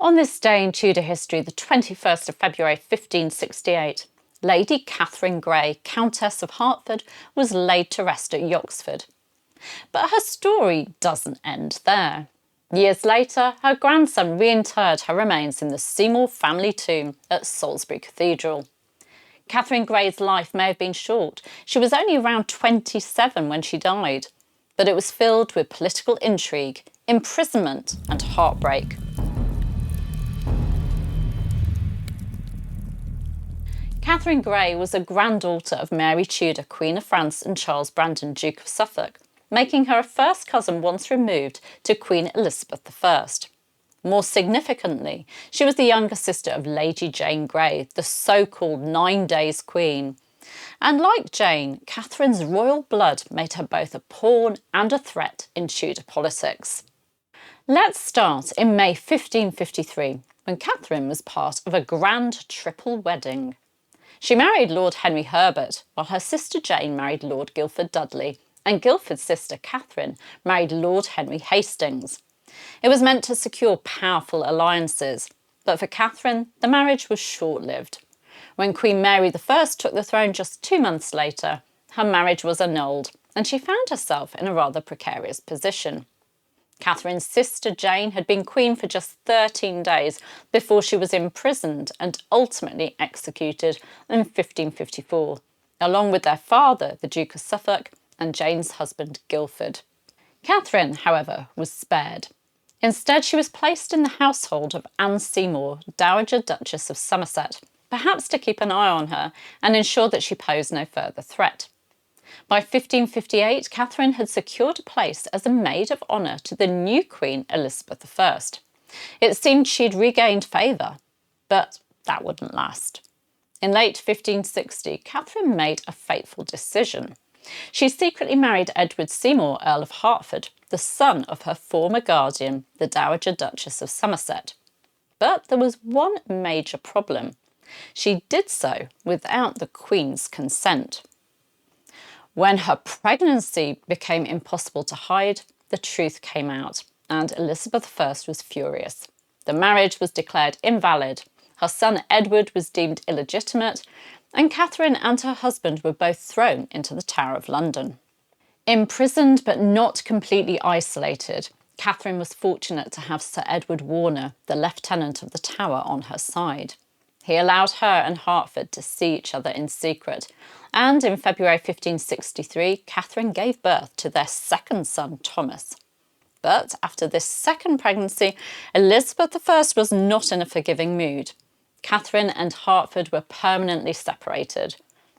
On this day in Tudor history, the 21st of February 1568, Lady Katherine Grey, Countess of Hertford, was laid to rest at Yoxford. But her story doesn't end there. Years later, her grandson reinterred her remains in the Seymour family tomb at Salisbury Cathedral. Katherine Grey's life may have been short. She was only around 27 when she died, but it was filled with political intrigue, imprisonment and heartbreak. Katherine Grey was a granddaughter of Mary Tudor, Queen of France, and Charles Brandon, Duke of Suffolk, making her a first cousin once removed to Queen Elizabeth I. More significantly, she was the younger sister of Lady Jane Grey, the so-called 9 Days Queen. And like Jane, Catherine's royal blood made her both a pawn and a threat in Tudor politics. Let's start in May 1553, when Katherine was part of a grand triple wedding. She married Lord Henry Herbert, while her sister Jane married Lord Guildford Dudley, and Guildford's sister Catherine married Lord Henry Hastings. It was meant to secure powerful alliances, but for Catherine, the marriage was short-lived. When Queen Mary I took the throne just 2 months later, her marriage was annulled, and she found herself in a rather precarious position. Catherine's sister Jane had been queen for just 13 days before she was imprisoned and ultimately executed in 1554, along with their father, the Duke of Suffolk, and Jane's husband, Guildford. Catherine, however, was spared. Instead, she was placed in the household of Anne Seymour, Dowager Duchess of Somerset, perhaps to keep an eye on her and ensure that she posed no further threat. By 1558, Catherine had secured a place as a maid of honour to the new Queen Elizabeth I. It seemed she'd regained favour, but that wouldn't last. In late 1560, Catherine made a fateful decision. She secretly married Edward Seymour, Earl of Hertford, the son of her former guardian, the Dowager Duchess of Somerset. But there was one major problem. She did so without the Queen's consent. When her pregnancy became impossible to hide, the truth came out, and Elizabeth I was furious. The marriage was declared invalid, her son Edward was deemed illegitimate, and Catherine and her husband were both thrown into the Tower of London. Imprisoned but not completely isolated, Catherine was fortunate to have Sir Edward Warner, the lieutenant of the Tower, on her side. He allowed her and Hertford to see each other in secret, and in February 1563, Catherine gave birth to their second son, Thomas. But after this second pregnancy, Elizabeth I was not in a forgiving mood. Catherine and Hertford were permanently separated.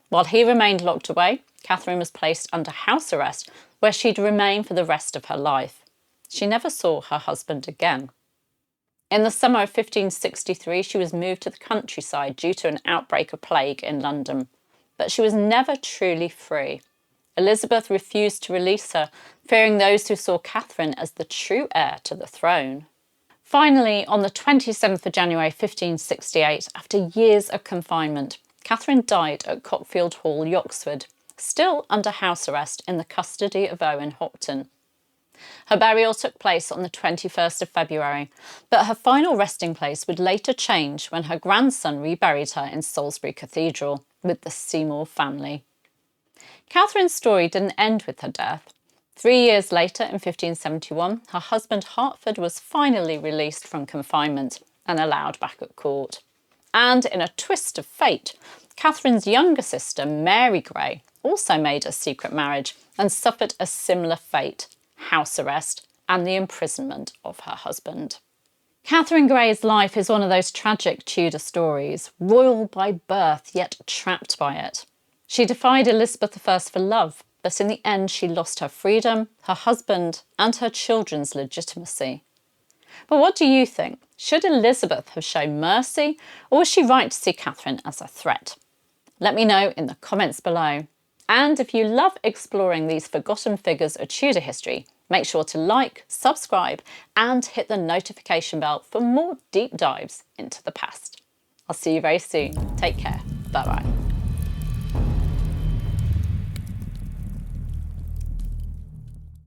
While he remained locked away, Catherine was placed under house arrest, where she'd remain for the rest of her life. She never saw her husband again. In the summer of 1563, she was moved to the countryside due to an outbreak of plague in London. But she was never truly free. Elizabeth refused to release her, fearing those who saw Catherine as the true heir to the throne. Finally, on the 27th of January 1568, after years of confinement, Catherine died at Cockfield Hall, Yoxford, still under house arrest in the custody of Owen Hopton. Her burial took place on the 21st of February, but her final resting place would later change when her grandson reburied her in Salisbury Cathedral with the Seymour family. Catherine's story didn't end with her death. 3 years later, in 1571, her husband Hertford was finally released from confinement and allowed back at court. And in a twist of fate, Catherine's younger sister, Mary Grey, also made a secret marriage and suffered a similar fate: house arrest and the imprisonment of her husband. Katherine Grey's life is one of those tragic Tudor stories, royal by birth yet trapped by it. She defied Elizabeth I for love, but in the end she lost her freedom, her husband, and her children's legitimacy. But what do you think? Should Elizabeth have shown mercy, or was she right to see Catherine as a threat? Let me know in the comments below. And if you love exploring these forgotten figures of Tudor history, make sure to like, subscribe, and hit the notification bell for more deep dives into the past. I'll see you very soon. Take care. Bye-bye.